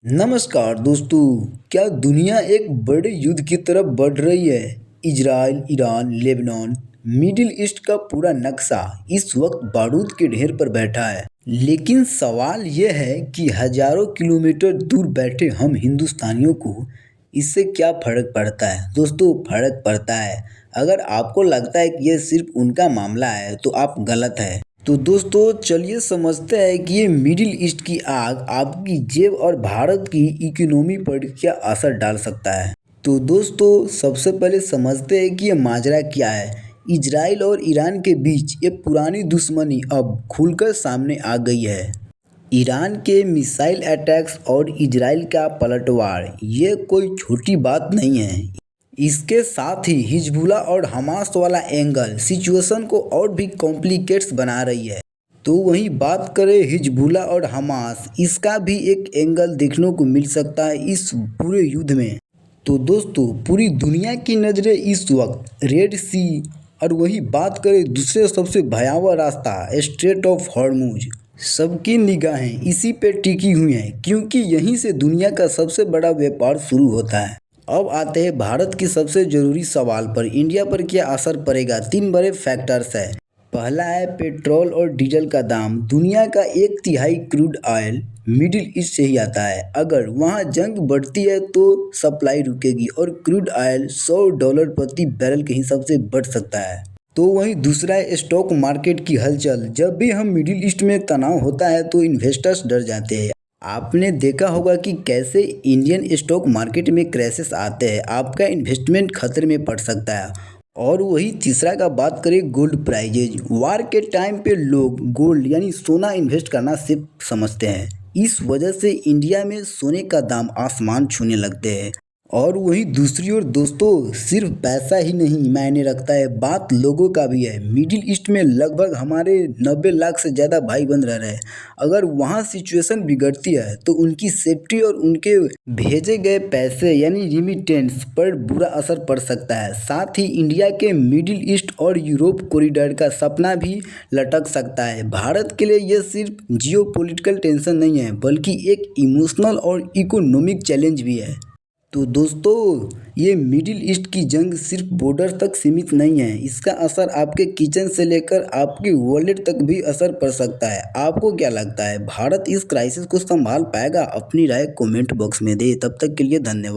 नमस्कार दोस्तों। क्या दुनिया एक बड़े युद्ध की तरफ बढ़ रही है? Israel, Iran, Lebanon, middle east का पूरा नक्शा इस वक्त बारूद के ढेर पर बैठा है। लेकिन सवाल यह है कि हजारों किलोमीटर दूर बैठे हम हिंदुस्तानियों को इससे क्या फर्क पड़ता है? दोस्तों, फर्क पड़ता है। अगर आपको लगता है कि यह सिर्फ उनका मामला है तो आप गलत है। तो दोस्तों, चलिए समझते हैं कि ये मिडिल ईस्ट की आग आपकी जेब और भारत की इकोनॉमी पर क्या असर डाल सकता है। तो दोस्तों, सबसे पहले समझते हैं कि ये माजरा क्या है। इजराइल और ईरान के बीच ये पुरानी दुश्मनी अब खुलकर सामने आ गई है। ईरान के मिसाइल अटैक्स और इजराइल का पलटवार ये कोई छोटी बात नहीं है। इसके साथ ही हिजबुल्लाह और हमास वाला एंगल सिचुएशन को और भी कॉम्प्लिकेट्स बना रही है। तो वहीं बात करें हिजबुल्लाह और हमास, इसका भी एक एंगल देखने को मिल सकता है इस पूरे युद्ध में। तो दोस्तों, पूरी दुनिया की नज़रें इस वक्त रेड सी और वही बात करें दूसरे सबसे भयावह रास्ता स्ट्रेट ऑफ हॉर्मुज, सबकी निगाहें इसी पे टिकी हुई हैं क्योंकि यहीं से दुनिया का सबसे बड़ा व्यापार शुरू होता है। अब आते हैं भारत की सबसे ज़रूरी सवाल पर, इंडिया पर क्या असर पड़ेगा। तीन बड़े फैक्टर्स है। पहला है पेट्रोल और डीजल का दाम। दुनिया का 1/3 क्रूड ऑयल मिडिल ईस्ट से ही आता है। अगर वहाँ जंग बढ़ती है तो सप्लाई रुकेगी और क्रूड ऑयल $100 प्रति बैरल के हिसाब से बढ़ सकता है। तो वहीं दूसरा है स्टॉक मार्केट की हलचल। जब भी हम मिडिल ईस्ट में तनाव होता है तो इन्वेस्टर्स डर जाते हैं। आपने देखा होगा कि कैसे इंडियन स्टॉक मार्केट में क्रैशेस आते हैं, आपका इन्वेस्टमेंट खतरे में पड़ सकता है। और वही तीसरा का बात करें गोल्ड प्राइजेज। वार के टाइम पे लोग गोल्ड यानी सोना इन्वेस्ट करना सिर्फ समझते हैं। इस वजह से इंडिया में सोने का दाम आसमान छूने लगते हैं। और वहीं दूसरी ओर दोस्तों, सिर्फ पैसा ही नहीं मायने रखता है, बात लोगों का भी है। मिडिल ईस्ट में लगभग हमारे 90 लाख से ज़्यादा भाई बंद रह रहे हैं। अगर वहाँ सिचुएशन बिगड़ती है तो उनकी सेफ्टी और उनके भेजे गए पैसे यानी रिमिटेंस पर बुरा असर पड़ सकता है। साथ ही इंडिया के मिडिल ईस्ट और यूरोप कॉरिडोर का सपना भी लटक सकता है। भारत के लिए यह सिर्फ जियोपॉलिटिकल टेंशन नहीं है बल्कि एक इमोशनल और इकोनॉमिक चैलेंज भी है। तो दोस्तों, ये मिडिल ईस्ट की जंग सिर्फ बॉर्डर तक सीमित नहीं है, इसका असर आपके किचन से लेकर आपके वॉलेट तक भी असर पड़ सकता है। आपको क्या लगता है, भारत इस क्राइसिस को संभाल पाएगा? अपनी राय कमेंट बॉक्स में दे। तब तक के लिए धन्यवाद।